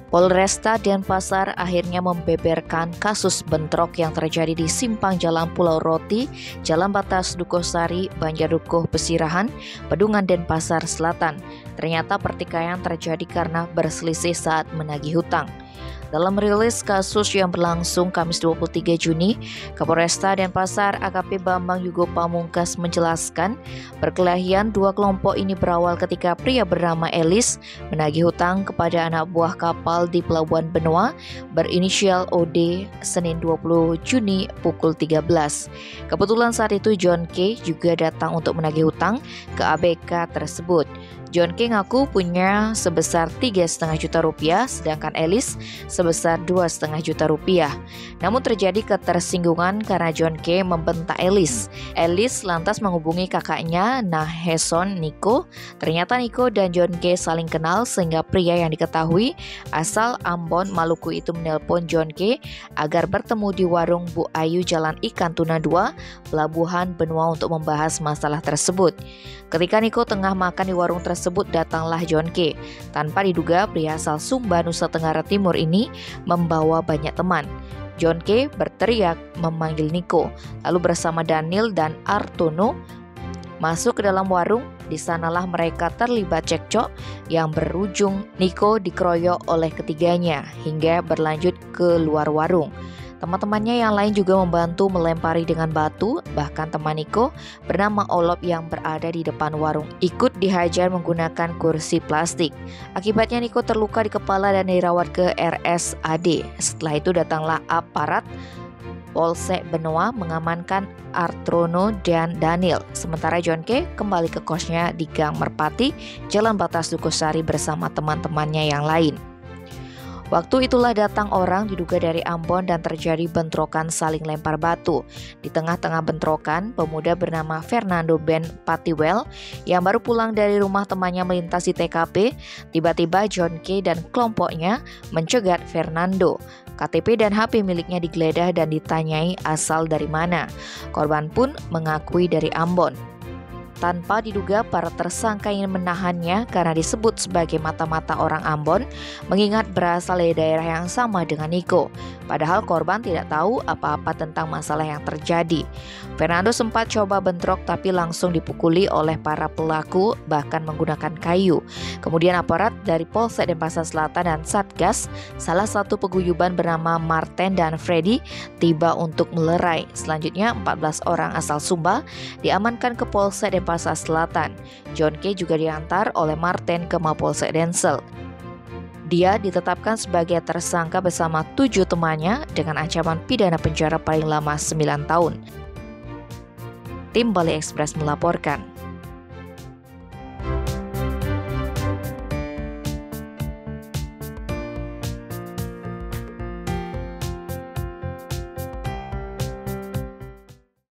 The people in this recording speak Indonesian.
Polresta Denpasar akhirnya membeberkan kasus bentrok yang terjadi di simpang Jalan Pulau Roti, Jalan Batas Dukosari, Banjardukuh, Pesirahan, Pedungan, Denpasar Selatan. Ternyata pertikaian terjadi karena berselisih saat menagih hutang. Dalam rilis kasus yang berlangsung Kamis 23 Juni, Kapolresta Denpasar AKP Bambang Yugo Pamungkas menjelaskan perkelahian dua kelompok ini berawal ketika pria bernama Elis menagih hutang kepada anak buah kapal di Pelabuhan Benoa berinisial OD Senin 20 Juni pukul 13. Kebetulan saat itu John K juga datang untuk menagih hutang ke ABK tersebut. John K ngaku punya sebesar 3,5 juta rupiah, sedangkan Elis sebesar 2,5 juta rupiah. Namun terjadi ketersinggungan karena John K membentak Elis. Elis lantas menghubungi kakaknya Naheson Niko. Ternyata Niko dan John K saling kenal sehingga pria yang diketahui asal Ambon, Maluku itu menelpon John K agar bertemu di warung Bu Ayu Jalan Ikan Tuna 2, Pelabuhan Benoa untuk membahas masalah tersebut. Ketika Niko tengah makan di warung tersebut, datanglah John K. Tanpa diduga, pria asal Sumba, Nusa Tenggara Timur ini membawa banyak teman. John K berteriak memanggil Niko, lalu bersama Daniel dan Artono masuk ke dalam warung. Di sanalah mereka terlibat cekcok yang berujung Niko dikeroyok oleh ketiganya hingga berlanjut ke luar warung. Teman-temannya yang lain juga membantu melempari dengan batu, bahkan teman Niko bernama Olop yang berada di depan warung ikut dihajar menggunakan kursi plastik. Akibatnya Niko terluka di kepala dan dirawat ke RSAD. Setelah itu datanglah aparat Polsek Benoa mengamankan Artrono dan Daniel. Sementara John K kembali ke kosnya di Gang Merpati, Jalan Batas Dukosari bersama teman-temannya yang lain. Waktu itulah datang orang diduga dari Ambon dan terjadi bentrokan saling lempar batu. Di tengah-tengah bentrokan, pemuda bernama Fernando Ben Patiwell yang baru pulang dari rumah temannya melintasi TKP. Tiba-tiba John K dan kelompoknya mencegat Fernando. KTP dan HP miliknya digeledah dan ditanyai asal dari mana. Korban pun mengakui dari Ambon. Tanpa diduga, para tersangka ingin menahannya karena disebut sebagai mata-mata orang Ambon, mengingat berasal dari daerah yang sama dengan Niko. Padahal korban tidak tahu apa-apa tentang masalah yang terjadi. Fernando sempat coba bentrok tapi langsung dipukuli oleh para pelaku, bahkan menggunakan kayu. Kemudian aparat dari Polsek Denpasar Selatan dan Satgas, salah satu paguyuban bernama Martin dan Freddy, tiba untuk melerai. Selanjutnya 14 orang asal Sumba diamankan ke Polsek Denpasar Selatan. John K juga diantar oleh Martin ke Mapolsek Densel. Dia ditetapkan sebagai tersangka bersama 7 temannya dengan ancaman pidana penjara paling lama 9 tahun. Tim Bali Express melaporkan.